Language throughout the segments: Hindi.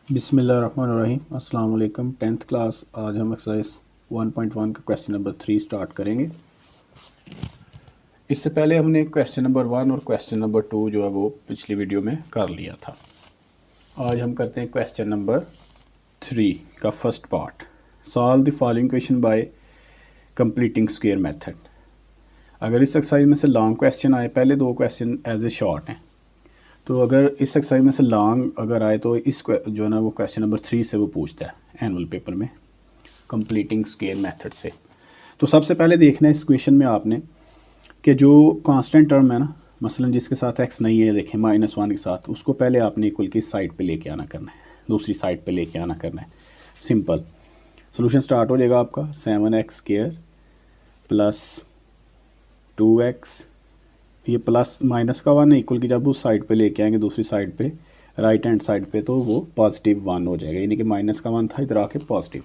बिस्मिल्लाहिर्रहमानिर्रहीम। अस्सलाम वालेकुम। 10th class. आज हम एक्सरसाइज 1.1 का क्वेश्चन नंबर 3 स्टार्ट करेंगे। इससे पहले हमने क्वेश्चन नंबर 1 और क्वेश्चन नंबर 2 जो है वो पिछली वीडियो में कर लिया था। आज हम करते हैं क्वेश्चन नंबर 3 का first part. Solve the following question by completing square method. अगर इस एक्सरसाइज में से लॉन्ग क्वेश्चन आए, पहले दो क्वेश्चन एज ए शॉर्ट हैं, तो अगर इस एक्सरसाइज में से लॉन्ग अगर आए तो इस जो है ना वो क्वेश्चन नंबर 3 से वो पूछता है एनुअल पेपर में कंप्लीटिंग स्क्वायर मेथड से। तो सबसे पहले देखना है इस क्वेश्चन में आपने कि जो कांस्टेंट टर्म है ना, मसलन जिसके साथ एक्स नहीं है, देखें -1 के साथ, उसको पहले आपने इक्वल की साइड पे लेके आना करना है, दूसरी साइड पे लेके आना करना है। सिंपल सोल्यूशन स्टार्ट हो जाएगा आपका 7x² प्लस 2x, ये प्लस माइनस का 1 है, इक्वल की जब उस साइड पे लेके आएंगे दूसरी साइड पे, राइट हैंड साइड पे, तो वो +1 हो जाएगा, यानी कि -1 था, इधर आके पॉजिटिव।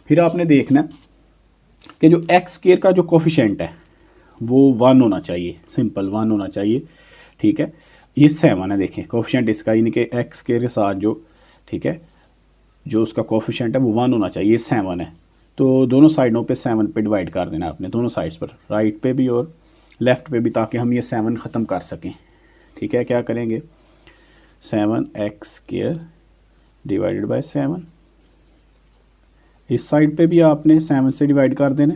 फिर आपने देखना कि जो x² का जो कोफिशेंट है वो 1 होना चाहिए, सिंपल 1 होना चाहिए। ठीक है, ये 7 है, देखें कोफिशेंट इसका, यानी कि x² के साथ जो, ठीक है, जो उसका कोफिशेंट है वो 1 होना चाहिए, 7 है। तो दोनों साइडों पे 7 पे डिवाइड कर देना आपने, दोनों साइड्स पर, राइट पे भी और लेफ़्ट पे भी, ताकि हम ये 7 ख़त्म कर सकें। ठीक है, क्या करेंगे, 7x² डिवाइडेड बाय 7, इस साइड पे भी आपने 7 से डिवाइड कर देना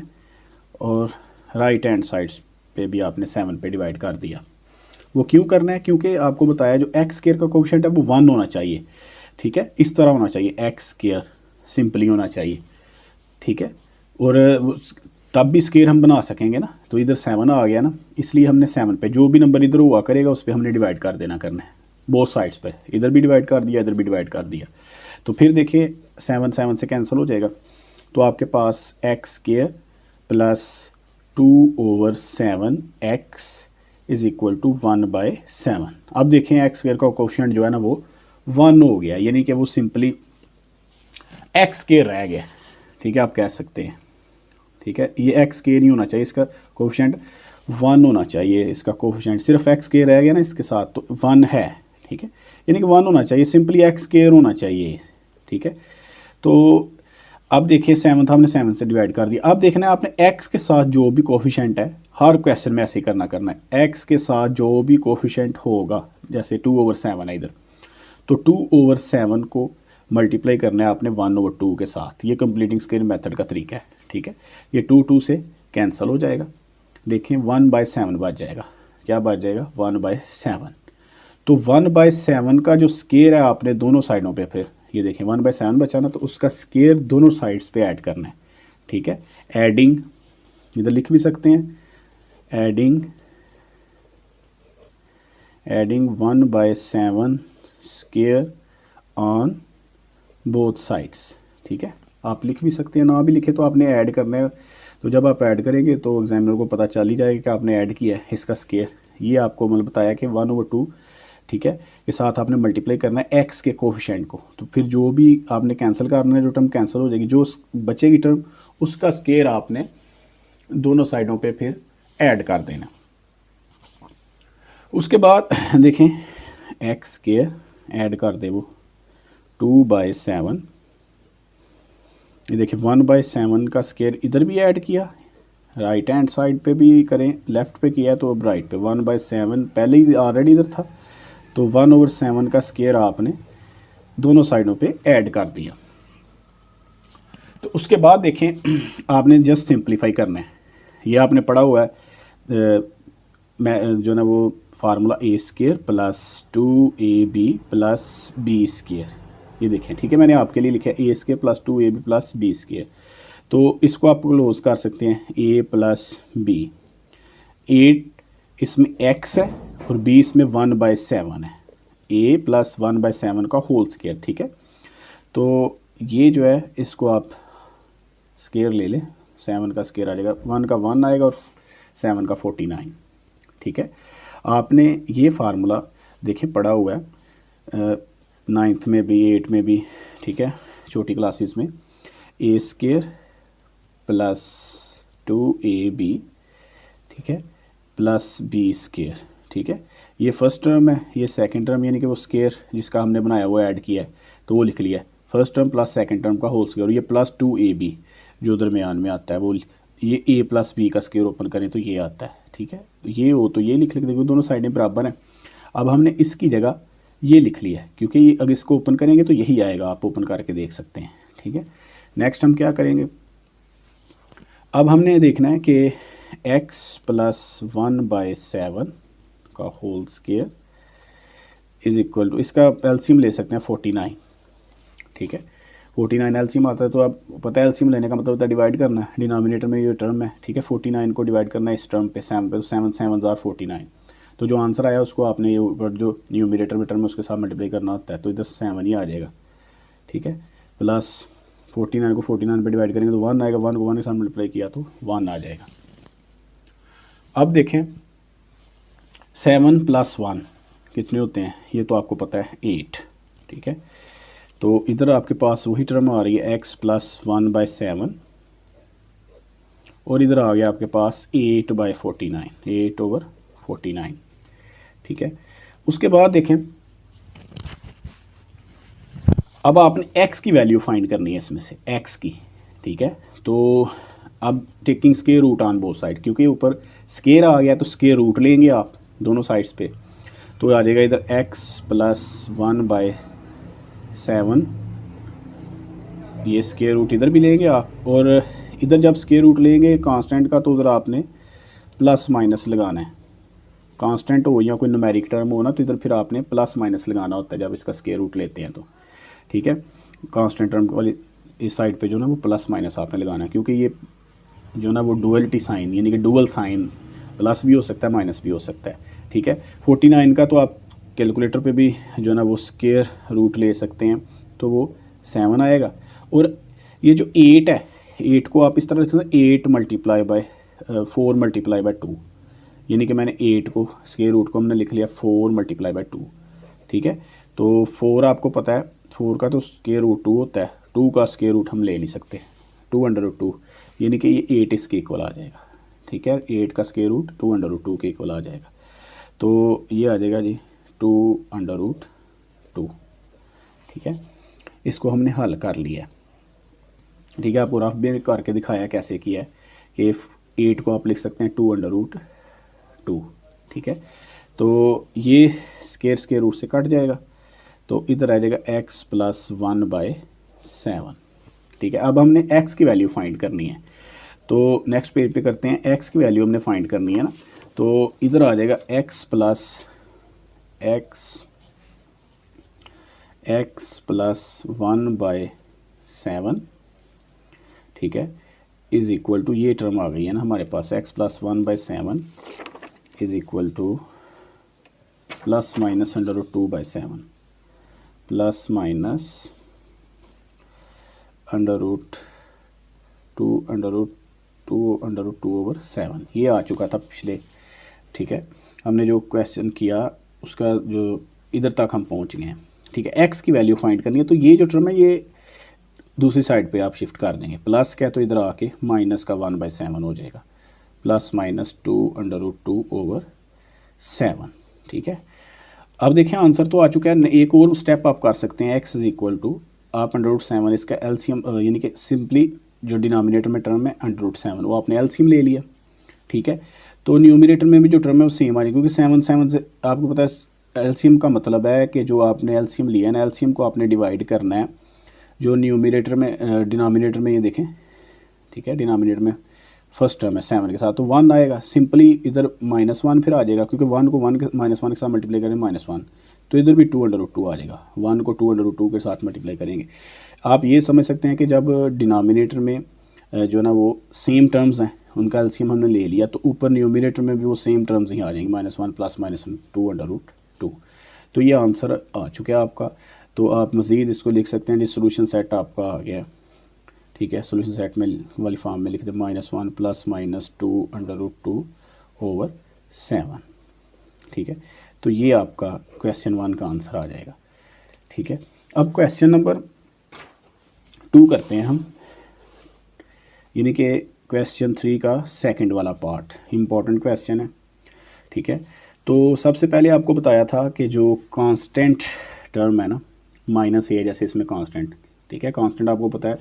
और राइट हैंड साइड पे भी आपने 7 पे डिवाइड कर दिया। वो क्यों करना है, क्योंकि आपको बताया जो x² का कोफिशिएंट है वो 1 होना चाहिए। ठीक है, इस तरह होना चाहिए, x² सिंपली होना चाहिए। ठीक है, और तब भी स्केयर हम बना सकेंगे ना, तो इधर 7 आ गया ना, इसलिए हमने 7 पे जो भी नंबर इधर हुआ करेगा उस पर हमने डिवाइड कर देना करना है, बोथ साइड्स पे, इधर भी डिवाइड कर दिया, इधर भी डिवाइड कर दिया। तो फिर देखिए 7 7 से कैंसिल हो जाएगा, तो आपके पास x² plus 2/7x is equal to 1/7। अब देखें x² का कोफिशिएंट जो है ना वो 1 हो गया, यानी कि वो सिंपली x² रह गया। ठीक है, आप कह सकते हैं। ठीक है, ये x² नहीं होना चाहिए, इसका कोफिशिएंट 1 होना चाहिए, इसका कोफिशिएंट सिर्फ x² रह गया ना इसके साथ, तो 1 है। ठीक है, यानी कि 1 होना चाहिए, सिंपली x² होना चाहिए। ठीक है, तो अब देखिए 7 था, हमने 7 से डिवाइड कर दिया। अब देखना है आपने x के साथ जो भी कोफिशिएंट है, हर क्वेश्चन में ऐसे करना है, x के साथ जो भी कोफिशिएंट होगा, जैसे 2/7 है इधर, तो 2/7 को मल्टीप्लाई करना है आपने 1/2 के साथ। ये कंप्लीटिंग स्क्वायर मेथड का तरीका है। ठीक है, ये 2 से कैंसिल हो जाएगा, देखें 1/7 बच जाएगा। क्या बच जाएगा, 1/7। तो 1/7 का जो स्क्वायर है आपने दोनों साइडों पे, फिर ये देखें 1/7 बचा ना, तो उसका स्क्वायर दोनों साइड्स पे ऐड करना है। ठीक है, एडिंग, इधर लिख भी सकते हैं, adding 1/7 square on both sides. ठीक है, आप लिख भी सकते हैं, ना भी लिखे तो आपने ऐड करना है, तो जब आप ऐड करेंगे तो एग्जामिनर को पता चल ही जाएगा कि आपने ऐड किया है इसका स्क्वायर। ये आपको मतलब बताया कि 1/2, ठीक है, के साथ आपने मल्टीप्लाई करना है x के कोफिशिएंट को, तो फिर जो भी आपने कैंसिल करना है, जो टर्म कैंसिल हो जाएगी, जो बचेगी टर्म उसका स्क्वायर आपने दोनों साइडों पे फिर ऐड कर देना। उसके बाद देखें x स्क्वायर ऐड कर दे वो 2/7, ये देखिए 1/7 का स्क्वायर इधर भी ऐड किया, राइट हैंड साइड पे भी करें, लेफ़्ट पे किया तो अब राइट पे 1/7 पहले ही ऑलरेडी इधर था, तो 1/7 का स्क्वायर आपने दोनों साइडों पे ऐड कर दिया। तो उसके बाद देखें आपने जस्ट सिंप्लीफाई करना है, ये आपने पढ़ा हुआ है मैं जो ना वो formula a² plus 2ab plus b², ये देखें। ठीक है, मैंने आपके लिए लिखा है a² plus 2ab plus b², तो इसको आप क्लोज कर सकते हैं a प्लस b। 8 इसमें x है और b इसमें 1/7 है, a प्लस 1/7 का होल स्क्वायर। ठीक है, तो ये जो है इसको आप स्क्वायर ले लें, 7 का स्क्वायर आ जाएगा, 1 का 1 आएगा और 7 का 49। ठीक है, आपने ये फार्मूला देखिए पढ़ा हुआ है 9th में भी 8 में भी। ठीक है, छोटी क्लासेस में a² प्लस 2ab, ठीक है, प्लस b²। ठीक है, ये फर्स्ट टर्म है, ये सेकंड टर्म, यानी कि वो स्क्वायर जिसका हमने बनाया वो ऐड किया है, तो वो लिख लिया, first term plus second term का होल स्क्वायर, ये प्लस 2ab जो दरमियान में आता है वो, ये a प्लस बी का स्क्वायर ओपन करें तो ये आता है, ठीक है। ये हो तो ये लिख लिख देखो दोनों साइडें बराबर हैं। अब हमने इसकी जगह ये लिख लिया है क्योंकि ये अगर इसको ओपन करेंगे तो यही आएगा, आप ओपन करके देख सकते हैं, ठीक है। नेक्स्ट हम क्या करेंगे, अब हमने देखना है कि x प्लस 1/7 का whole square is equal to, इसका एलसीएम ले सकते हैं 49, ठीक है। 49 एलसीएम आता है तो अब पता है एलसीएम लेने का मतलब होता है डिवाइड करना, डिनोमिनेटर में ये टर्म है, ठीक है। 49 को डिवाइड करना है इस टर्म पे 7 पे, 7 7 जार 49, तो जो आंसर आया उसको आपने ये ऊपर जो न्यूमिनेटर में टर्म है उसके साथ मल्टीप्लाई करना होता है, तो इधर 7 ही आ जाएगा, ठीक है। प्लस 49 को 49 पे डिवाइड करेंगे तो 1 आएगा, 1 को 1 के साथ मल्टीप्लाई किया तो 1 आ जाएगा। अब देखें 7 + 1 कितने होते हैं, ये तो आपको पता है 8, ठीक है। तो इधर आपके पास वही टर्म आ रही है x + 1/7 और इधर आ गया आपके पास 8/49, 8/49, ठीक है। उसके बाद देखें अब आपने x की वैल्यू फाइंड करनी है इसमें से, x की, ठीक है। तो अब taking square root on both side, क्योंकि ऊपर स्क्वायर आ गया तो स्क्वायर रूट लेंगे आप दोनों साइड्स पे, तो आ जाएगा इधर x + 1/7, ये स्क्वायर रूट इधर भी लेंगे आप, और इधर जब स्क्वायर रूट लेंगे कांस्टेंट का तो उधर आपने प्लस माइनस लगाना है, कांस्टेंट हो या कोई न्यूमेरिक टर्म हो ना तो इधर फिर आपने प्लस माइनस लगाना होता है जब इसका स्क्वायर रूट लेते हैं तो, ठीक है। कांस्टेंट टर्म वाली इस साइड पे जो ना वो प्लस माइनस आपने लगाना है, क्योंकि ये जो ना वो डुअलिटी साइन यानी कि डुअल साइन, प्लस भी हो सकता है माइनस भी हो सकता है, ठीक है। 49 का तो आप कैलकुलेटर पे भी जो ना वो स्क्वायर रूट ले सकते हैं तो वो 7 आएगा, और ये जो 8 है 8 को आप इस तरह लिख सकते हैं 8 × 4 × 2, यानी कि मैंने 8 को स्क्वायर रूट को हमने लिख लिया 4 × 2, ठीक है। तो 4 आपको पता है 4 का तो स्क्वायर रूट 2 होता है, 2 का स्क्वायर रूट हम ले नहीं सकते, 2√2, यानी कि ये 8 इसके इक्वल आ जाएगा, ठीक है। 8 का स्क्वायर रूट 2√2 के इक्वल आ जाएगा, तो ये आ जाएगा जी 2√2, ठीक है। इसको हमने हल कर लिया, ठीक है। आपको रफ भी करके दिखाया कैसे किया है कि 8 को आप लिख सकते हैं 2√2, ठीक है। तो ये स्क्वायर रूट से कट जाएगा तो इधर आ जाएगा x + 1/7, ठीक है। अब हमने x की वैल्यू फाइंड करनी है, तो नेक्स्ट पेज पे करते हैं, x की वैल्यू हमने फाइंड करनी है ना, तो इधर आ जाएगा x + 1/7, ठीक है, इज़ इक्वल टू, ये टर्म आ गई है ना हमारे पास, x + 1/7 is equal two plus minus √2/7 plus minus √2/7, ये आ चुका था पिछले, ठीक है। हमने जो क्वेश्चन किया उसका जो इधर तक हम पहुंच गए हैं, ठीक है। x की वैल्यू फाइंड करनी है, तो ये जो टर्म है ये दूसरी साइड पे आप शिफ्ट कर देंगे, प्लस क्या तो इधर आके माइनस का 1/7 हो जाएगा, प्लस माइनस 2√2/7, ठीक है। अब देखें आंसर तो आ चुका है, एक और स्टेप आप कर सकते हैं, x इज़ इक्वल टू आप √7 इसका एलसीएम यानी कि सिंपली जो डिनोमिनेटर में टर्म है √7 वो आपने एलसीएम ले लिया, ठीक है। तो न्यूमिनेटर में भी जो टर्म है वो सेम आ रही है, क्योंकि 7 से आपको पता है एलसीएम का मतलब है कि जो आपने एलसीएम लिया है ना, एलसीएम को आपने डिवाइड करना है, जो न्यूमिनेटर में डिनोमिनेटर में ये देखें, ठीक है, डिनोमिनेटर में फर्स्ट टर्म है 7 के साथ तो 1 आएगा, सिंपली इधर -1 फिर आ जाएगा, क्योंकि 1 को -1 के साथ मल्टीप्लाई करें -1, तो इधर भी 2√2 आ जाएगा, 1 को 2√2 के साथ मल्टीप्लाई करेंगे। आप ये समझ सकते हैं कि जब डिनोमिनेटर में जो ना वो सेम टर्म्स हैं उनका एलसीएम हमने ले लिया, तो ऊपर न्यूमिनेटर में भी वो सेम टर्म्स ही आ जाएंगे, -1 प्लस -1 2√2, तो ये आंसर आ चुका है आपका। तो आप मज़ीद इसको लिख सकते हैं, जिस सोल्यूशन सेट आपका आ गया, ठीक है। सोल्यूशन सेट में वाली फॉर्म में लिख दे -1 प्लस -2√2/7, ठीक है। तो ये आपका क्वेश्चन 1 का आंसर आ जाएगा, ठीक है। अब क्वेश्चन नंबर 2 करते हैं हम, यानी कि क्वेश्चन 3 का सेकंड वाला पार्ट, इम्पॉर्टेंट क्वेश्चन है, ठीक है। तो सबसे पहले आपको बताया था कि जो कांस्टेंट टर्म है ना माइनस ए जैसे इसमें कांस्टेंट, ठीक है। कांस्टेंट आपको पता है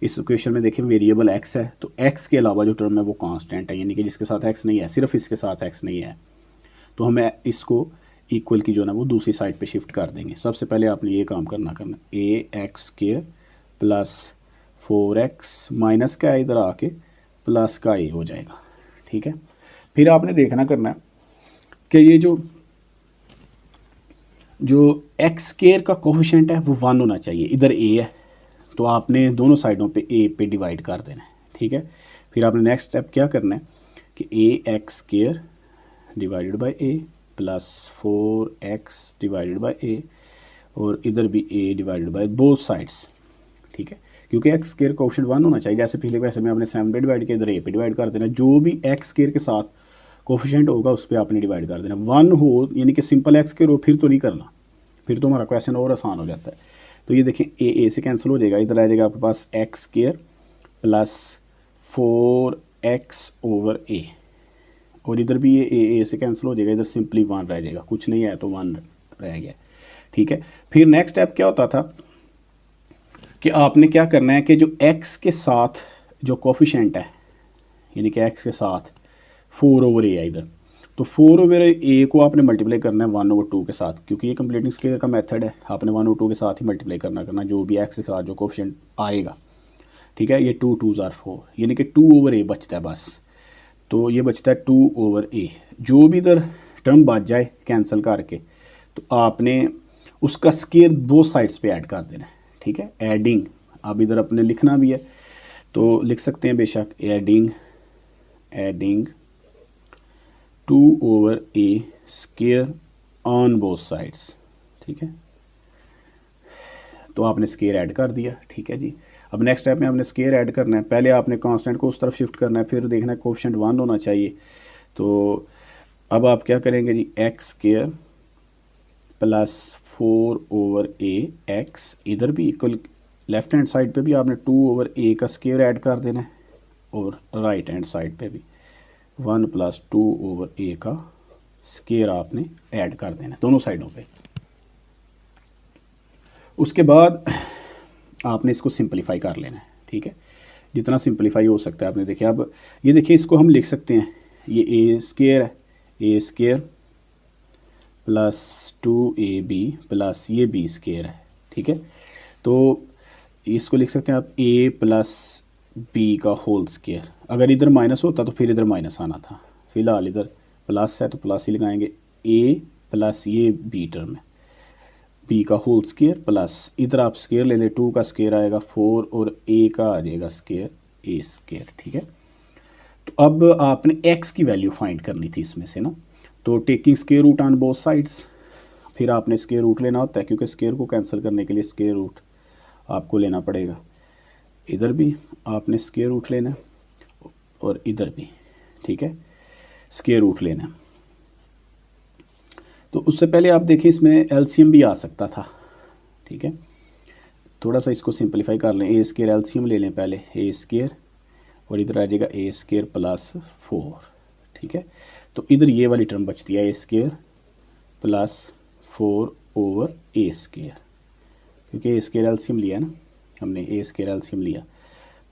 इस इक्वेशन में देखें वेरिएबल एक्स है, तो एक्स के अलावा जो टर्म है वो कांस्टेंट है, यानी कि जिसके साथ एक्स नहीं है, सिर्फ इसके साथ एक्स नहीं है, तो हमें इसको इक्वल की जो है वो दूसरी साइड पे शिफ्ट कर देंगे। सबसे पहले आपने ये काम करना a x square plus 4x minus का इधर आके प्लस का ए हो जाएगा, ठीक है। फिर आपने देखना करना है कि ये जो एक्स स्क्वायर का कोफिशिएंट है वो 1 होना चाहिए, इधर ए है तो आपने दोनों साइडों पे ए पे डिवाइड कर देना है, ठीक है। फिर आपने नेक्स्ट स्टेप क्या करना है कि a x square divided by a plus 4x divided by a, और इधर भी a divided by both sides, ठीक है। क्योंकि एक्स स्क्वायर कोफिशिएंट 1 होना चाहिए, जैसे पिछले वैसे में आपने 7 पे डिवाइड किया, इधर ए पे डिवाइड कर देना। जो भी एक्स स्क्वायर के साथ कोफिशिएंट होगा उस पर आपने डिवाइड कर देना। 1 हो यानी कि सिंपल एक्स स्क्वायर हो फिर तो नहीं करना, फिर तो हमारा क्वेश्चन और आसान हो जाता है। तो ये देखें ए से कैंसिल हो जाएगा, इधर आ जाएगा आपके पास x square plus 4x over a, और इधर भी ये ए से कैंसिल हो जाएगा, इधर सिंपली 1 रह जाएगा, कुछ नहीं है तो 1 रह गया, ठीक है। फिर नेक्स्ट स्टेप क्या होता था कि आपने क्या करना है कि जो x के साथ जो कोफिशिएंट है, यानी कि x के साथ 4 ओवर ए है इधर, तो 4 ओवर ए को आपने मल्टीप्लाई करना है 1 ओवर 2 के साथ, क्योंकि ये कंप्लीटिंग स्क्वायर का मेथड है, आपने 1 ओवर 2 के साथ ही मल्टीप्लाई करना जो भी x के साथ जो कोफिशिएंट आएगा, ठीक है। ये 2 2s are 4 यानी कि 2 ओवर ए बचता है बस, तो ये बचता है 2 ओवर ए। जो भी इधर टर्म बच जाए कैंसिल करके तो आपने उसका स्क्वायर दो साइड्स पे ऐड कर देना है, ठीक है। एडिंग अब इधर अपने लिखना भी है तो लिख सकते हैं बेशक, adding 2 over A square on both sides, ठीक है। तो आपने स्क्वायर ऐड कर दिया, ठीक है जी। अब नेक्स्ट स्टेप में आपने स्क्वायर ऐड करना है, पहले आपने कांस्टेंट को उस तरफ शिफ्ट करना है, फिर देखना है कोफिशिएंट 1 होना चाहिए। तो अब आप क्या करेंगे जी, एक्स स्क्वायर प्लस 4 ओवर ए एक्स, इधर भी इक्वल लेफ्ट हैंड साइड पे भी आपने 2 ओवर ए का स्क्वायर ऐड कर देना है, और राइट हैंड साइड पे भी 1 प्लस 2 ओवर ए का स्क्वायर आपने ऐड कर देना है दोनों साइडों पे। उसके बाद आपने इसको सिंपलीफाई कर लेना है, ठीक है, जितना सिंपलीफाई हो सकता है आपने देखिए। अब ये देखिए इसको हम लिख सकते हैं, ये ए स्क्वायर है, ए स्क्वायर प्लस 2ab प्लस ये बी स्क्वायर है, ठीक है। तो इसको लिख सकते हैं आप a प्लस बी का होल स्क्वायर। अगर इधर माइनस होता तो फिर इधर माइनस आना था, फिलहाल इधर प्लस है तो प्लस ही लगाएंगे, a प्लस ये बी टर्म है, b का होल स्क्वायर प्लस इधर आप स्क्वायर ले लें, 2 का स्क्वायर आएगा 4 और a का आ जाएगा स्क्वायर a स्क्वायर, ठीक है। तो अब आपने x की वैल्यू फाइंड करनी थी इसमें से ना, तो taking square root on both sides, फिर आपने स्क्वायर रूट लेना होता है क्योंकि स्क्वायर को कैंसिल करने के लिए स्क्वायर रूट आपको लेना पड़ेगा। इधर भी आपने स्क्वायर रूट लेना और इधर भी, ठीक है, स्क्वायर रूट लेना। तो उससे पहले आप देखिए इसमें एलसीएम भी आ सकता था, ठीक है। थोड़ा सा इसको सिंपलीफाई कर लें, ए स्क्वायर एलसीएम ले लें पहले, ए स्क्वायर और इधर आ जाएगा ए स्क्वायर प्लस 4, ठीक है। तो इधर ये वाली टर्म बचती है ए स्क्वायर प्लस 4 ओवर ए स्क्वायर, क्योंकि ए स्क्वायर एलसीएम लिया है ना हमने, ए स्क्वायर एलसीएम लिया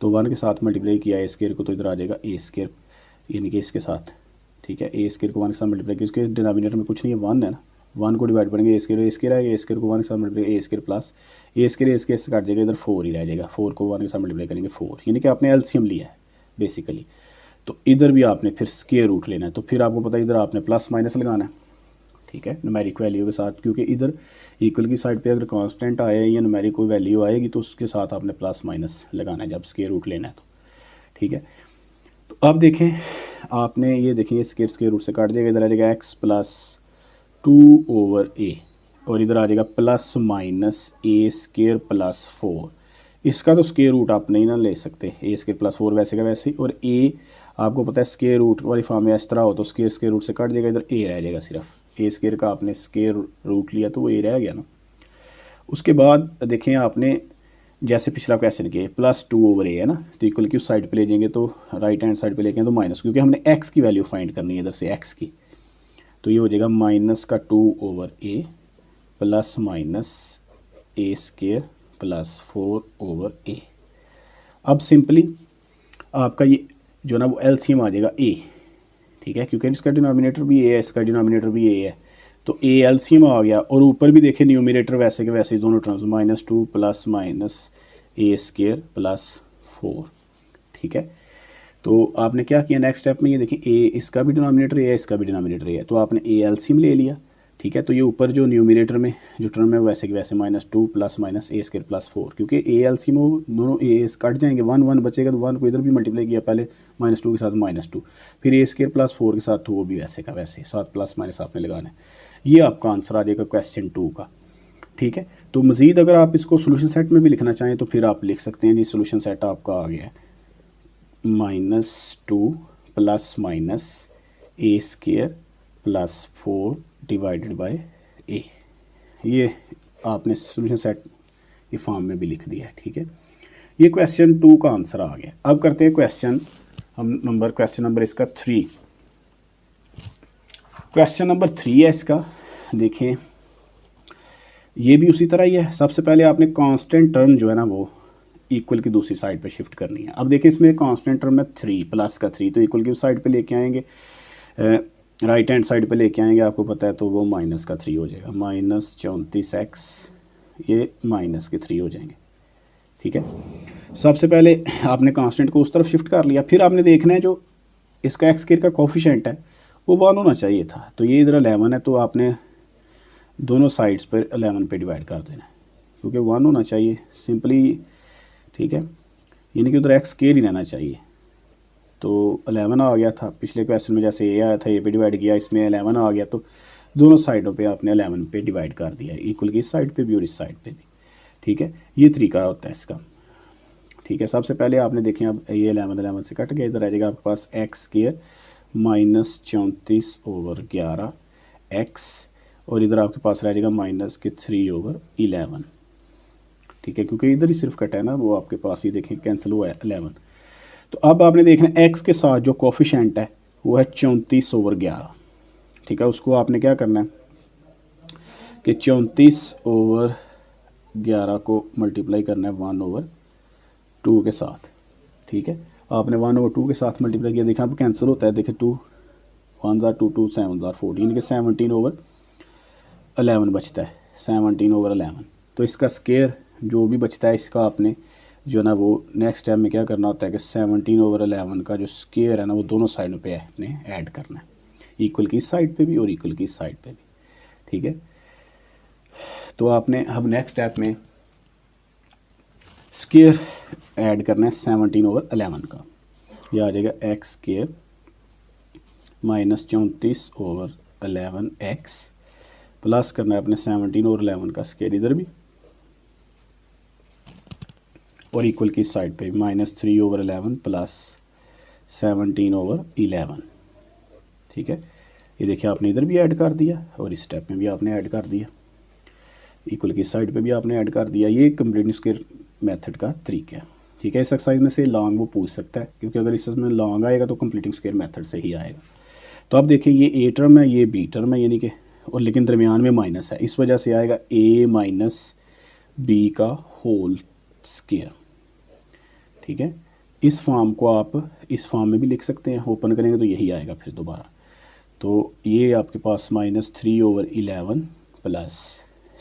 तो 1 के साथ मल्टीप्लाई किया ए स्क्वायर को, तो इधर आ जाएगा ए स्क्वायर यानी कि इसके साथ, ठीक है। ए स्क्वायर को 1 के साथ मल्टीप्लाई किया, इसके डिनोमिनेटर में कुछ नहीं है, 1 है ना, 1 को डिवाइड करेंगे ए स्क्वायर आएगा, ए स्क्वायर को 1 के साथ मल्टीप्लाई ए स्क्वायर प्लस ए स्क्वायर से काट जाएगा, इधर 4 ही रह जाएगा, 4 को 1 के साथ मल्टीप्लाई करेंगे 4, यानी कि आपने एलसीएम लिया है बेसिकली। तो इधर भी आपने फिर स्क्वायर रूट लेना है, तो फिर आपको पता है इधर आपने प्लस माइनस लगाना है, ठीक है, न्यूमेरिक वैल्यू के साथ, क्योंकि इधर इक्वल की साइड पे अगर कांस्टेंट आए या न्यूमेरिक कोई वैल्यू आएगी तो उसके साथ आपने प्लस माइनस लगाना है जब स्क्वायर रूट लेना है तो, ठीक है। तो अब देखें आपने ये देखें स्क्वायर रूट से काट दिया, इधर आ जाएगा एक्स प्लस 2 ओवर ए और इधर आ जाएगा प्लस माइनस ए स्क्वायर प्लस 4। इसका तो स्क्वायर रूट आप नहीं ना ले सकते, ए स्क्वायर प्लस 4 वैसे का वैसे ही, और ए आपको पता है स्क्वायर रूट वाली फॉर्म में इस तरह हो तो स्क्वायर रूट से कट जाएगा, इधर ए रह जाएगा, सिर्फ ए स्क्वायर का आपने स्क्वायर रूट लिया तो वो ए रह गया ना। उसके बाद देखें आपने जैसे पिछला क्वेश्चन किया प्लस 2 ओवर ए है ना, तो इक्वल की उस साइड पे ले जाएंगे तो राइट हैंड साइड पे लेके तो माइनस, क्योंकि हमने एक्स की वैल्यू फाइंड करनी है इधर से एक्स की, तो ये हो जाएगा माइनस का 2 over A plus minus a square plus 4 over ए। अब सिंपली आपका ये जो ना वो एलसीएम आ जाएगा ए, ठीक है, क्योंकि इसका डिनोमिनेटर भी ए है, इसका डिनोमिनेटर भी ए है, तो ए एलसीएम आ गया। और ऊपर भी देखें न्यूमिनेटर वैसे के वैसे दोनों terms -2 plus minus a square plus 4, ठीक है। तो आपने क्या किया नेक्स्ट स्टेप में, ये देखें ए इसका भी डिनोमिनेटर ए है, इसका भी डिनोमिनेटर ए है, तो आपने ए एलसीएम ले लिया, ठीक है। तो ये ऊपर जो न्यूमिनेटर में जो टर्म है वैसे के वैसे -2 plus minus a square plus 4, क्योंकि ए एलसीएम वो दोनों ए कट जाएंगे, 1 1 बचेगा, तो 1 को इधर भी मल्टीप्लाई किया पहले -2 के साथ -2, फिर ए स्केयर प्लस 4 के साथ, तो वो भी वैसे का वैसे, साथ प्लस माइनस आपने लगाना है। ये आपका आंसर आ जाएगा क्वेश्चन 2 का, ठीक है। तो मज़ीद अगर आप इसको सोल्यूशन सेट में भी लिखना चाहें तो फिर आप लिख सकते हैं जी, सोल्यूशन सेट आपका आ गया है -2 plus minus a square plus 4 divided by a. ये आपने सोल्यूशन सेट के फॉर्म में भी लिख दिया है, ठीक है। ये क्वेश्चन 2 का आंसर आ गया। अब करते हैं क्वेश्चन नंबर इसका 3। क्वेश्चन नंबर 3 है इसका, देखें ये भी उसी तरह ही है। सबसे पहले आपने कांस्टेंट टर्म जो है ना वो इक्वल की दूसरी साइड पे शिफ्ट करनी है। अब देखिए इसमें कांस्टेंट टर्म है 3 प्लस का 3, तो इक्वल की उस साइड पे लेके आएंगे, राइट हैंड साइड पे लेके आएंगे, आपको पता है, तो वो माइनस का 3 हो जाएगा, -34x, ये माइनस के 3 हो जाएंगे, ठीक है। सबसे पहले आपने कांस्टेंट को उस तरफ शिफ्ट कर लिया, फिर आपने देखना है जो इसका एक्स स्क्वायर का कोफिशिएंट है वो 1 होना चाहिए था, तो ये इधर 11 है, तो आपने दोनों साइड्स पर 11 पे डिवाइड कर देना है, क्योंकि 1 होना चाहिए सिंपली, ठीक है, यानी कि उधर एक्स स्क्वायर ही रहना चाहिए। तो 11 आ गया था पिछले क्वेश्चन में, जैसे ए आया था ए पे डिवाइड किया, इसमें 11 आ गया, तो दोनों साइडों पे आपने 11 पे डिवाइड कर दिया, इक्वल की इस साइड पे भी और इस साइड पे भी, ठीक है। ये तरीका होता है इसका, ठीक है। सबसे पहले आपने देखें, अब ये 11 से कट गया, इधर आ जाएगा आपके पास एक्स स्क्वायर -34 ओवर 11 एक्स, और इधर आपके पास रह जाएगा -3 ओवर 11, ठीक है, क्योंकि इधर ही सिर्फ कटा है ना, वो आपके पास ही देखें कैंसिल हुआ है 11। तो अब आपने देखना एक्स के साथ जो कोफिशिएंट है वो है 34 ओवर 11, ठीक है। उसको आपने क्या करना है कि 34 ओवर 11 को मल्टीप्लाई करना है 1/2 के साथ, ठीक है। आपने 1/2 के साथ मल्टीप्लाई किया, देखें अब कैंसिल होता है, देखें 2 1 ज़ार 2 2 7 ज़ार 14, यानी कि 17 ओवर 11 बचता है, 17 ओवर 11। तो इसका स्क्वायर जो भी बचता है इसका आपने जो ना वो नेक्स्ट स्टेप में क्या करना होता है कि 17 ओवर 11 का जो स्क्वायर है ना वो दोनों साइडों पे आपने ऐड करना है, इक्वल की साइड पे भी और इक्वल की साइड पे भी, ठीक है। तो आपने अब नेक्स्ट स्टेप में स्क्वायर ऐड करना है 17 ओवर 11 का, यह आ जाएगा x square -34 over 11 x, plus करना है अपने 17 ओवर 11 का स्क्वायर इधर भी, और इक्वल की साइड पे -3 ओवर 11 प्लस 17 ओवर 11, ठीक है। ये देखिए आपने इधर भी ऐड कर दिया और इस स्टेप में भी आपने ऐड कर दिया, इक्वल की साइड पे भी आपने ऐड कर दिया। ये कंप्लीटिंग स्क्वायर मेथड का तरीका है, ठीक है। इस एक्सरसाइज में से लॉन्ग वो पूछ सकता है, क्योंकि अगर इसमें लॉन्ग आएगा तो कंप्लीटिंग स्क्वायर मेथड से ही आएगा। तो अब देखिए ये ए टर्म है, ये बी टर्म है, यानी कि, और लेकिन दरमियान में माइनस है, इस वजह से आएगा a माइनस बी का होल स्क्वायर, ठीक है। इस फॉर्म को आप इस फॉर्म में भी लिख सकते हैं, ओपन करेंगे तो यही आएगा फिर दोबारा। तो ये आपके पास -3 ओवर 11 प्लस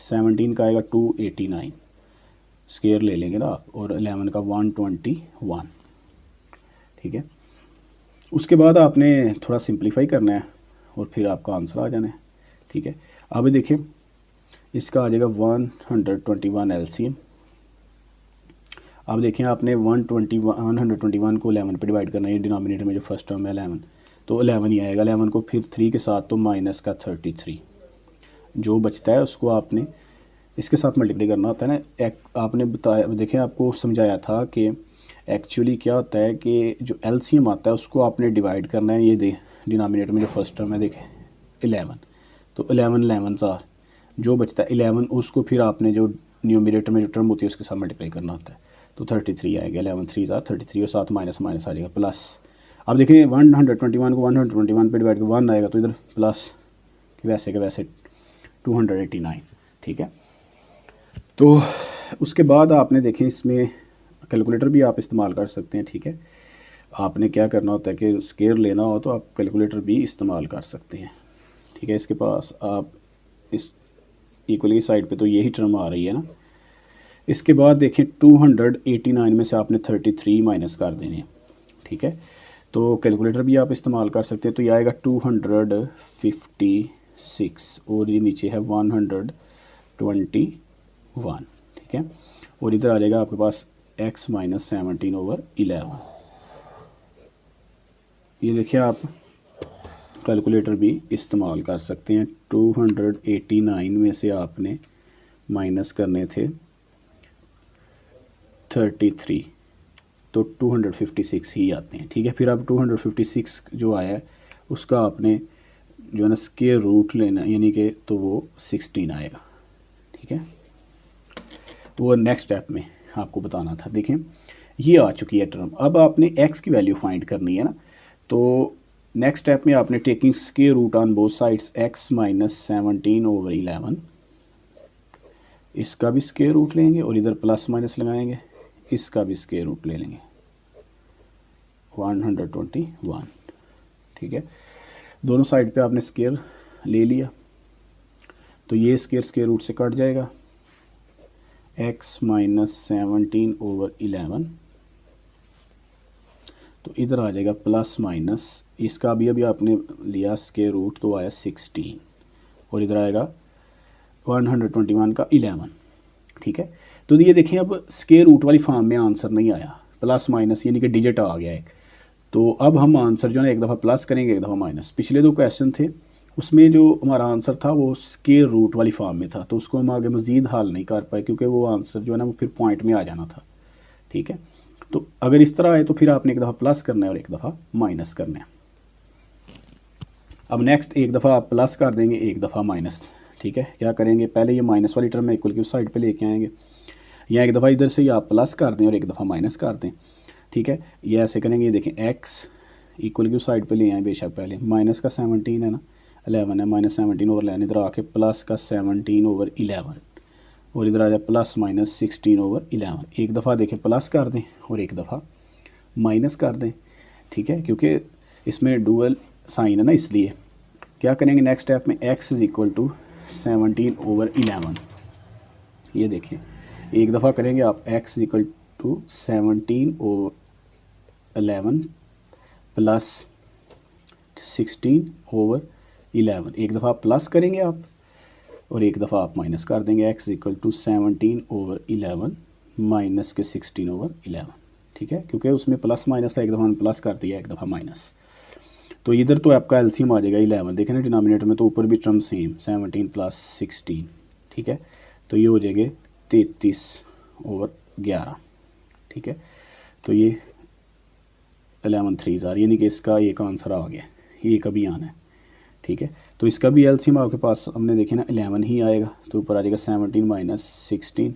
17 का आएगा 289, स्क्वायर ले लेंगे ना आप, और 11 का 121, ठीक है। उसके बाद आपने थोड़ा सिंप्लीफाई करना है और फिर आपका आंसर आ जाना है, ठीक है। अब देखिए इसका आ जाएगा 121 एलसीएम। अब देखें आपने 121 को 11 पे डिवाइड करना है, ये डिनोमिनेटर में जो फर्स्ट टर्म है 11, तो 11 ही आएगा, 11 को फिर 3 के साथ, तो माइनस का 33, जो बचता है उसको आपने इसके साथ मल्टीप्लाई करना होता है ना। आपने बताया, देखें आपको समझाया था कि एक्चुअली क्या होता है कि जो एलसीएम आता है उसको आपने डिवाइड करना है, ये डिनोमिनेटर में जो फर्स्ट टर्म है देखें 11, तो 11 ज़ार जो बचता है 11, उसको फिर आपने जो न्यूमिनेटर में जो टर्म होती है उसके साथ मल्टीप्लाई करना होता है, तो 33 आएगा, 11 3 ज़ार 33, और साथ माइनस माइनस आ जाएगा प्लस। अब देखिए 121 को 121 पे डिवाइड कर 1 आएगा, तो इधर प्लस वैसे के वैसे 289, ठीक है। तो उसके बाद आपने देखें इसमें कैलकुलेटर भी आप इस्तेमाल कर सकते हैं, ठीक है। आपने क्या करना होता है कि स्केयर लेना हो तो आप कैलकुलेटर भी इस्तेमाल कर सकते हैं, ठीक है। इसके पास आप इस इक्वल की साइड पे तो यही टर्म आ रही है ना। इसके बाद देखें 289 में से आपने 33 माइनस कर देने, ठीक है। तो कैलकुलेटर भी आप इस्तेमाल कर सकते हैं। तो ये आएगा 256 और ये नीचे है 121, ठीक है। और इधर आ जाएगा आपके पास x माइनस 17/11। ये देखिए आप कैलकुलेटर भी इस्तेमाल कर सकते हैं। 289 में से आपने माइनस करने थे 33, तो 256 ही आते हैं, ठीक है। फिर अब 256 जो आया है उसका आपने जो है ना स्क्वायर रूट लेना, यानी कि तो वो 16 आएगा, ठीक है। वो नेक्स्ट स्टेप में आपको बताना था। देखें ये आ चुकी है टर्म। अब आपने x की वैल्यू फाइंड करनी है ना। तो नेक्स्ट स्टेप में आपने taking square root on both sides x minus 17/11, इसका भी स्क्वायर रूट लेंगे और इधर प्लस माइनस लगाएंगे, इसका भी स्क्वायर रूट ले लेंगे 121, ठीक है। दोनों साइड पे आपने स्क्वायर ले लिया तो ये स्क्वायर रूट से कट जाएगा। x माइनस 17/11, तो इधर आ जाएगा प्लस माइनस, इसका भी आपने लिया स्क्वायर रूट तो आया 16 और इधर आएगा 121 का 11, ठीक है। तो ये देखें अब स्क्वायर रूट वाली फॉर्म में आंसर नहीं आया, प्लस माइनस यानी कि डिजिट आ गया है। तो अब हम आंसर जो है एक दफ़ा प्लस करेंगे एक दफ़ा माइनस। पिछले दो क्वेश्चन थे उसमें जो हमारा आंसर था वो स्क्वायर रूट वाली फॉर्म में था, तो उसको हम आगे मज़ीद हल नहीं कर पाए क्योंकि वो आंसर जो है ना वो फिर पॉइंट में आ जाना था, ठीक है। तो अगर इस तरह आए तो फिर आपने एक दफ़ा प्लस करना है और एक दफ़ा माइनस करना है। अब नेक्स्ट एक दफ़ा आप प्लस कर देंगे एक दफ़ा माइनस, ठीक है। क्या करेंगे, पहले ये माइनस वाली टर्म इक्वल की उस साइड पे लेके आएंगे, या एक दफ़ा इधर से ही आप प्लस कर दें और एक दफ़ा माइनस कर दें, ठीक है। ये ऐसे करेंगे। ये देखें x इक्वल की उस साइड पे ले आए बेशक, पहले माइनस का 17 है ना 11 है, माइनस 17/11, इधर आके प्लस का 17/11 और इधर आ जाए प्लस माइनस 16/11। एक दफ़ा देखें प्लस कर दें और एक दफ़ा माइनस कर दें, ठीक है, क्योंकि इसमें डुअल साइन है ना, इसलिए क्या करेंगे नेक्स्ट स्टेप में x इज़ इक्वल टू 17/11। ये देखें एक दफ़ा करेंगे आप x is equal to 17/11 plus 16/11, एक दफ़ा प्लस करेंगे आप और एक दफ़ा आप माइनस कर देंगे। x इक्वल टू 17/11 माइनस के 16/11, ठीक है, क्योंकि उसमें प्लस माइनस था, एक दफ़ा प्लस कर दिया एक दफ़ा माइनस। तो इधर तो आपका एलसीएम आ जाएगा 11, देखें ना डिनोमिनेटर में तो ऊपर भी टर्म सेम 17 प्लस 16, ठीक है। तो ये हो जाएंगे 33/11, ठीक है। तो ये 11 3 यानी कि इसका एक आंसर आ गया, ये कभी आना है, ठीक है। तो इसका भी एलसीएम आपके पास हमने देखे ना 11 ही आएगा, तो ऊपर आ जाएगा 17 माइनस 16,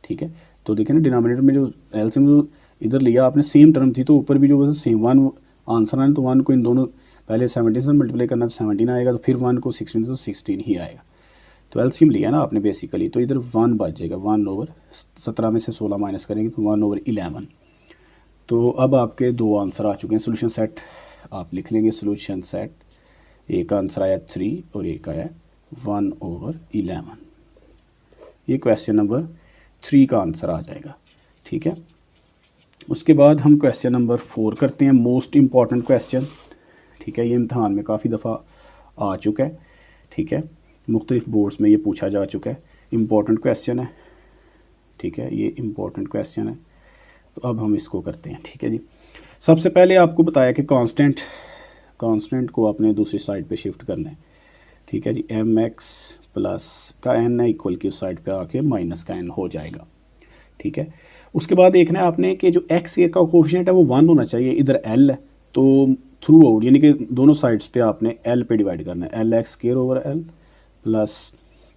ठीक है। तो देखें ना डिनोमिनेटर में जो एलसीएम जो इधर लिया आपने सेम टर्म थी, तो ऊपर भी जो सेम 1 आंसर आना, तो 1 को इन दोनों पहले 17 से मल्टीप्लाई करना तो 17 आएगा, तो फिर 1 को 16 तो 16 ही आएगा। तो एलसीएम लिया ना आपने बेसिकली, तो इधर 1 बच जाएगा, 1/17 में से 16 माइनस करेंगे तो 1/11। तो अब आपके दो आंसर आ चुके हैं। सोल्यूशन सेट आप लिख लेंगे, सोल्यूशन सेट एक आंसर आया 3 और एक आया 1/11। ये क्वेश्चन नंबर 3 का आंसर आ जाएगा, ठीक है। उसके बाद हम क्वेश्चन नंबर 4 करते हैं, मोस्ट इम्पॉर्टेंट क्वेश्चन, ठीक है। ये इम्तहान में काफ़ी दफ़ा आ चुका है, ठीक है, मुख्तलिफ बोर्ड्स में ये पूछा जा चुका है, इम्पॉर्टेंट क्वेश्चन है, ठीक है, ये इम्पॉर्टेंट क्वेश्चन है। तो अब हम इसको करते हैं, ठीक है जी। सबसे पहले आपको बताया कि कांस्टेंट को आपने दूसरी साइड पे शिफ्ट करना है, ठीक है जी। mx प्लस का n है इक्वल की उस साइड पे आके माइनस का n हो जाएगा, ठीक है। उसके बाद देखना है आपने कि जो x का कोफिशिएंट है वो 1 होना चाहिए, इधर l है, तो थ्रू आउट यानी कि दोनों साइड्स पे आपने l पे डिवाइड करना है, lx² l प्लस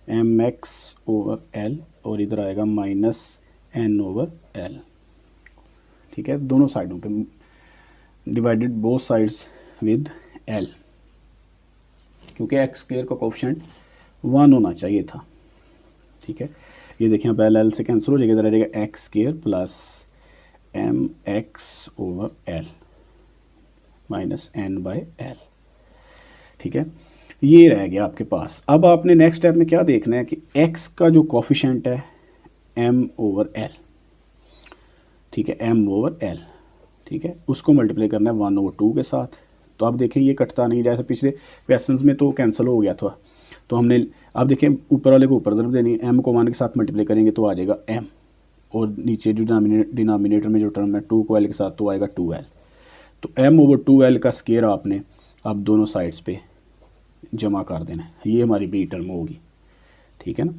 mx/l और इधर आएगा माइनस n/l, ठीक है। दोनों साइडों पे divided both sides with l, क्योंकि x² का कोफिशिएंट 1 होना चाहिए था, ठीक है। ये देखिए अब एल एल से कैंसिल हो जाएगा, इधर आ जाएगा x square plus m x over l minus n by l. ठीक है, ये रह गया आपके पास। अब आपने नेक्स्ट स्टेप में क्या देखना है कि x का जो कोफिशेंट है m ओवर l, ठीक है, m ओवर l, ठीक है, उसको मल्टीप्लाई करना है 1/2 के साथ। तो आप देखें ये कटता नहीं, जैसे पिछले क्वेश्चंस में तो कैंसिल हो गया था, तो हमने अब देखें ऊपर वाले को ऊपर ज़रूर देनी है, m को 1 के साथ मल्टीप्लाई करेंगे तो आ जाएगा m, और नीचे जो डिनोमिनेटर में जो टर्म है 2 को l के साथ तो आएगा 2l। तो m ओवर 2l का स्क्वायर आपने अब दोनों साइड्स पे जमा कर देना है, ये हमारी बी टर्म होगी। ठीक है ना,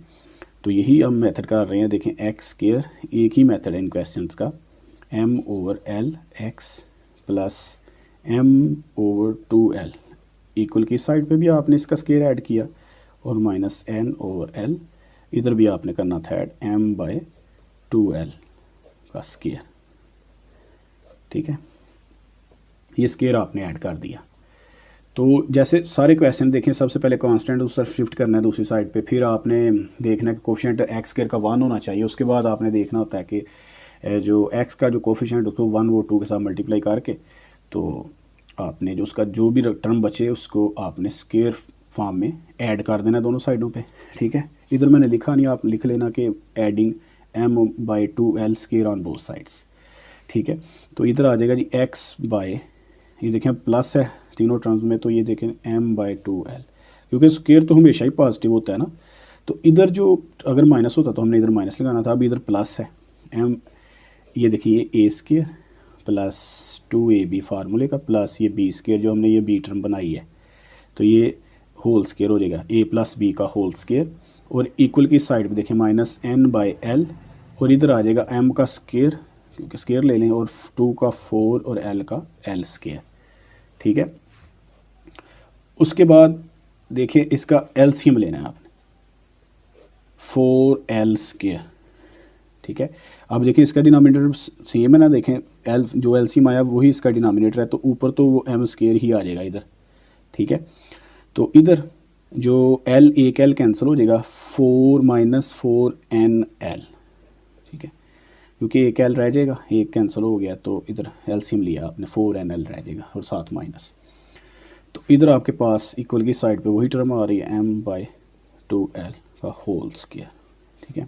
तो यही हम मेथड कर रहे हैं। देखें एक्स स्क्वायर, एक ही मेथड है इन क्वेश्चंस का, m over l x plus m over 2l, equal की साइड पे भी आपने इसका स्क्वायर ऐड किया, और माइनस n ओवर l, इधर भी आपने करना था ऐड m बाय 2l का स्क्वायर। ठीक है, ये स्क्वायर आपने ऐड कर दिया। तो जैसे सारे क्वेश्चन देखें, सबसे पहले कांस्टेंट उस तरफ शिफ्ट करना है दूसरी साइड पे, फिर आपने देखना है कि कोफिशिएंट एक्स स्क्वायर का 1 होना चाहिए, उसके बाद आपने देखना होता है कि जो एक्स का जो कोफिशिएंट उसको 1/2 के साथ मल्टीप्लाई करके, तो आपने जो उसका जो भी टर्म बचे उसको आपने स्क्वायर फॉर्म में ऐड कर देना दोनों साइडों पे। ठीक है, इधर मैंने लिखा नहीं, आप लिख लेना कि adding m by 2l square on both sides. ठीक है, तो इधर आ जाएगा जी x बाय, ये देखें प्लस है तीनों टर्म्स में, तो ये देखें m बाई 2l, क्योंकि स्क्वायर तो हमेशा ही पॉजिटिव होता है ना, तो इधर जो अगर माइनस होता तो हमने इधर माइनस लगाना था, अब इधर प्लस है m, ये देखिए ये a स्क्वायर प्लस 2ab फार्मूले का प्लस ये b स्क्वायर जो हमने ये b टर्म बनाई है, तो ये होल स्क्वायर हो जाएगा a प्लस b का होल स्क्वायर, और इक्वल की साइड पे देखें माइनस n बाई l, और इधर आ जाएगा m का स्क्वायर, क्योंकि स्क्वायर ले लें, और 2 का 4 और l का l स्क्वायर। ठीक है, उसके बाद देखिए इसका एलसीएम लेना है आपने 4l स्क्वायर। ठीक है, अब देखिए इसका डिनोमिनेटर सेम है ना, देखें एल जो एलसीएम आया वही इसका डिनोमिनेटर है, तो ऊपर तो वो m स्क्वायर ही आ जाएगा इधर। ठीक है, तो इधर जो l एक l कैंसिल हो जाएगा, 4 माइनस 4nl। ठीक है, क्योंकि एक l रह जाएगा, एक कैंसिल हो गया, तो इधर एलसीएम लिया आपने 4nl रह जाएगा, और साथ माइनस, तो इधर आपके पास इक्वल की साइड पे वही टर्म आ रही है m बाई 2l का होल स्क्वायर। ठीक है,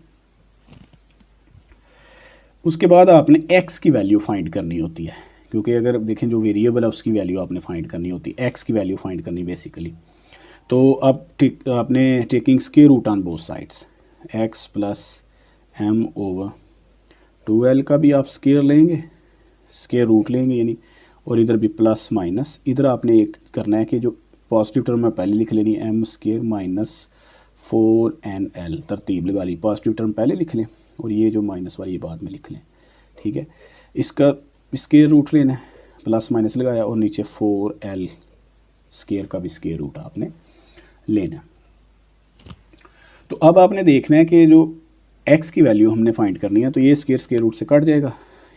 उसके बाद आपने x की वैल्यू फाइंड करनी होती है, क्योंकि अगर देखें जो वेरिएबल है उसकी वैल्यू आपने फाइंड करनी होती है, x की वैल्यू फाइंड करनी बेसिकली। तो अब आपने taking square root on both sides, x plus m over 2l का भी आप स्क्वायर लेंगे, स्क्वायर रूट लेंगे यानी, और इधर भी प्लस माइनस, इधर आपने एक करना है कि जो पॉजिटिव टर्म है पहले लिख लेनी है, m स्क्वायर माइनस 4nl, तरतीब लगा ली, पॉजिटिव टर्म पहले लिख लें और ये जो माइनस वाली ये बाद में लिख लें। ठीक है, इसका स्क्वायर रूट लेना है, प्लस माइनस लगाया, और नीचे 4l स्क्वायर का भी स्क्वायर रूट आपने लेना। तो अब आपने देखना है कि जो x की वैल्यू हमने फाइंड करनी है, तो ये स्क्वायर रूट से कट जाएगा,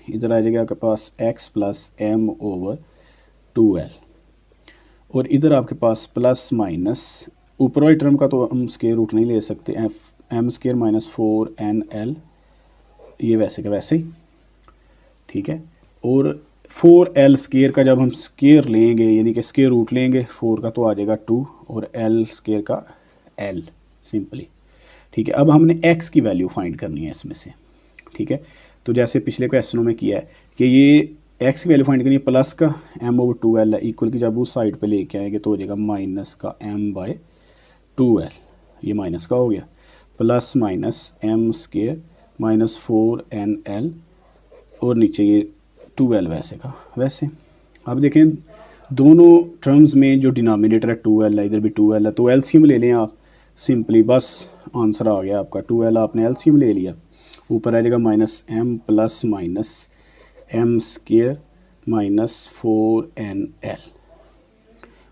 इधर आ जाएगा आपके पास x plus m over 2l, और इधर आपके पास प्लस माइनस, ऊपर वाली टर्म का तो हम स्क्वायर रूट नहीं ले सकते, m स्क्वायर माइनस 4nl, ये वैसे का वैसे ही। ठीक है, और 4l स्क्वायर का जब हम स्क्वायर लेंगे यानी कि स्क्वायर रूट लेंगे 4 का, तो आ जाएगा 2, और l स्क्वायर का l सिंपली। ठीक है, अब हमने x की वैल्यू फाइंड करनी है इसमें से। ठीक है, तो जैसे पिछले क्वेश्चनों में किया है कि ये x की वैल्यू फाइंड करनी है, प्लस का m ओवर 2l है, इक्वल की जब उस साइड पे लेके आएंगे तो हो जाएगा माइनस का m बाय 2l, ये माइनस का हो गया, plus minus m square minus 4nl, और नीचे ये 2l वैसे का वैसे। अब देखें दोनों टर्म्स में जो डिनोमिनेटर है 2l है, इधर भी 2l है, तो एलसीएम ले लें आप सिंपली, बस आंसर आ गया आपका, 2l आपने एलसीएम ले लिया, ऊपर आ जाएगा minus m plus minus m square minus 4nl,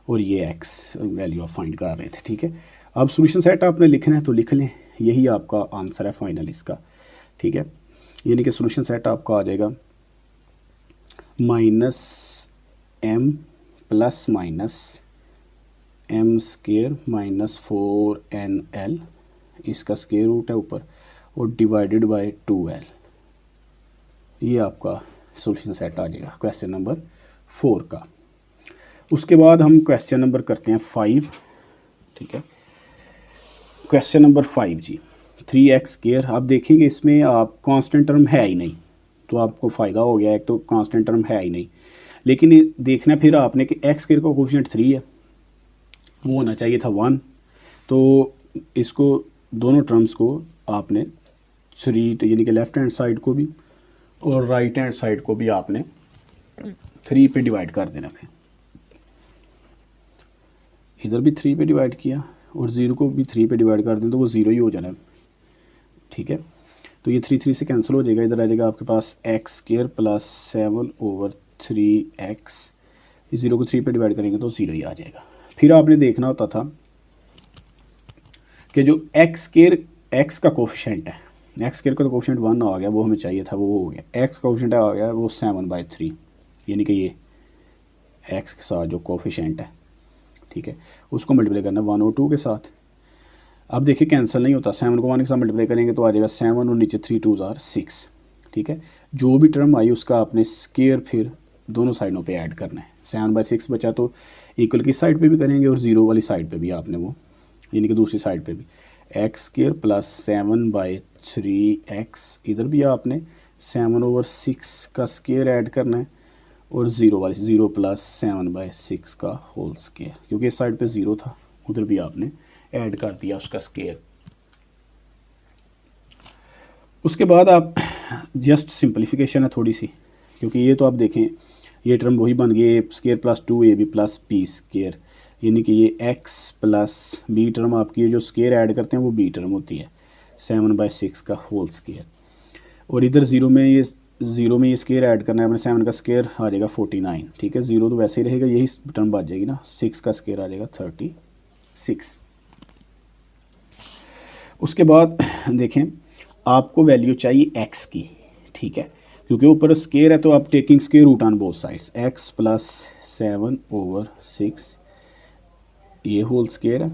और ये x वैल्यू आप फाइंड कर रहे थे। ठीक है, अब सॉल्यूशन सेट आपने लिखना है तो लिख लें, यही आपका आंसर है फाइनल इसका। ठीक है, यानी कि सॉल्यूशन सेट आपका आ जाएगा minus m plus minus m square minus 4nl, इसका स्क्वायर रूट है ऊपर, और डिवाइडेड बाय 2l, ये आपका सॉल्यूशन सेट आ जाएगा क्वेश्चन नंबर 4 का। उसके बाद हम क्वेश्चन नंबर करते हैं 5, ठीक है। क्वेश्चन नंबर 5 जी, 3x²। आप देखेंगे इसमें आप कांस्टेंट टर्म है ही नहीं, तो आपको फ़ायदा हो गया। एक तो कांस्टेंट टर्म है ही नहीं, लेकिन देखना फिर आपने कि x² का कोफिशिएंट 3 है, वो होना चाहिए था 1। तो इसको दोनों टर्म्स को आपने 3 यानी कि लेफ़्ट हैंड साइड को भी और राइट हैंड साइड को भी आपने 3 पे डिवाइड कर देना। फिर इधर भी 3 पे डिवाइड किया और 0 को भी 3 पे डिवाइड कर दें तो वो 0 ही हो जाना है, ठीक है। तो ये 3 से कैंसिल हो जाएगा, इधर आ जाएगा आपके पास x² प्लस 7/3x। इस 0 को 3 पे डिवाइड करेंगे तो 0 ही आ जाएगा। फिर आपने देखना होता था कि जो x का कोफिशिएंट है, x² का तो कोफिशिएंट 1 आ गया, वो हमें चाहिए था, वो हो गया। x का कोफिशिएंट आ गया वो 7/3, यानी कि ये x के साथ जो कोफिशिएंट है, ठीक है, उसको मल्टीप्लाई करना है 1 और 2 के साथ। अब देखिए कैंसिल नहीं होता, 7 को 1 के साथ मल्टीप्लाई करेंगे तो आ जाएगा 7 और नीचे 3 2 जार 6, ठीक है। जो भी टर्म आई उसका आपने स्केयर फिर दोनों साइडों पे ऐड करना है। 7/6 बचा तो इक्वल की साइड पे भी करेंगे और 0 वाली साइड पे भी आपने वो, यानी कि दूसरी साइड पे भी x² प्लस 7/3x, इधर भी आपने 7/6 का स्केयर ऐड करना है और 0 वाली 0 प्लस 7/6 का होल स्केयर, क्योंकि इस साइड पे 0 था, उधर भी आपने ऐड कर दिया उसका स्केयर। उसके बाद आप जस्ट सिंपलीफिकेशन है थोड़ी सी, क्योंकि ये तो आप देखें ये टर्म वही बन गई a square plus 2ab plus b square, यानी कि ये x प्लस b टर्म आपकी ये जो स्केयर ऐड करते हैं वो b टर्म होती है 7/6 का होल स्केयर। और इधर 0 में ये स्केयर ऐड करना है अपने, 7 का स्केयर आ जाएगा 49, ठीक है। 0 तो वैसे ही रहेगा, यही टर्म बच जाएगी ना, 6 का स्केयर आ जाएगा 36। उसके बाद देखें आपको वैल्यू चाहिए x की, ठीक है, क्योंकि ऊपर स्केयर है तो आप taking square root on both sides, x plus 7/6 ये होल स्केयर है,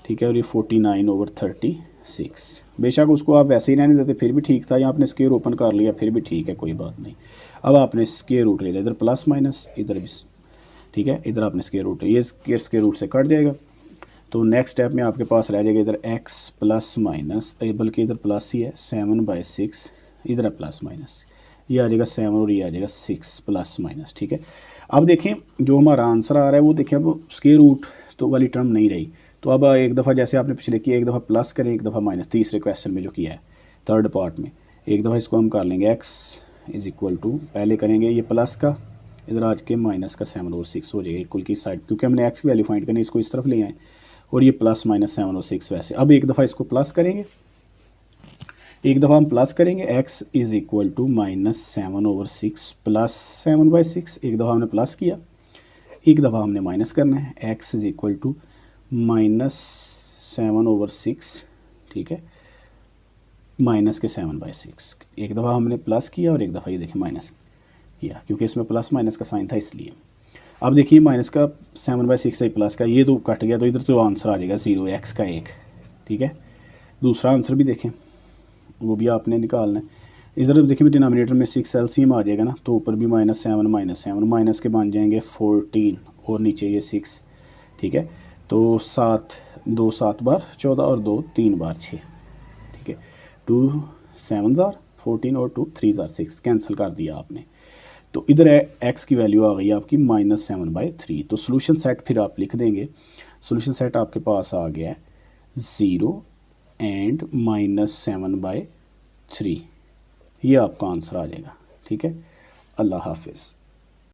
ठीक है, और ये 49/36। बेशक उसको आप वैसे ही रहने देते फिर भी ठीक था, या आपने स्केयर ओपन कर लिया फिर भी ठीक है, कोई बात नहीं। अब आपने स्केयर रूट ले लिया, इधर प्लस माइनस इधर भी, ठीक है, इधर आपने स्केयर रूट, ये स्केयर रूट से कट जाएगा। तो नेक्स्ट स्टेप में आपके पास रह जाएगा इधर x प्लस माइनस, बल्कि इधर प्लस ही है 7/6, इधर है प्लस माइनस, ये आ जाएगा 7 और ये आ जाएगा 6 प्लस माइनस, ठीक है। अब देखें जो हमारा आंसर आ रहा है वो देखिए अब स्केयर रूट तो वाली टर्म नहीं रही, तो अब एक दफ़ा जैसे आपने पिछले किया, एक दफ़ा प्लस करें एक दफ़ा माइनस, तीसरे क्वेश्चन में जो किया है थर्ड पार्ट में, एक दफ़ा इसको हम कर लेंगे x इज़ इक्वल टू, पहले करेंगे ये प्लस का, इधर आज के माइनस का 7 और 6 हो जाएगा इक्वल की साइड, क्योंकि हमने x की वैल्यू फाइंड करनी, इसको इस तरफ ले आए, और ये प्लस माइनस 7 और 6 वैसे। अब एक दफ़ा इसको प्लस करेंगे, एक दफ़ा हम प्लस करेंगे x is equal to minus 7/6 plus 7/6, एक दफ़ा हमने प्लस किया, एक दफ़ा हमने माइनस करना है, x is equal to minus 7/6, ठीक है, माइनस के 7/6, एक दफ़ा हमने प्लस किया और एक दफ़ा ये देखिए माइनस किया, क्योंकि इसमें प्लस माइनस का साइन था इसलिए। अब देखिए माइनस का 7/6 है प्लस का, ये तो कट गया, तो इधर तो आंसर आ जाएगा 0, x का 1, ठीक है। दूसरा आंसर भी देखें, वो भी आपने निकालना है। इधर देखिए डिनोमिनेटर में 6 एलसीएम आ जाएगा ना, तो ऊपर भी -7 माइनस के बन जाएंगे 14 और नीचे ये 6, ठीक है। तो 7 2 7 बार 14 और 2 3 बार 6, ठीक है। 2 7 जार 14 और 2 3 जार 6, कैंसिल कर दिया आपने। तो इधर है x की वैल्यू आ गई आपकी -7/3। तो सोल्यूशन सेट फिर आप लिख देंगे, सोल्यूशन सेट आपके पास आ गया है 0 एंड -7/3, ये आपका आंसर आ जाएगा, ठीक है। अल्लाह हाफिज़।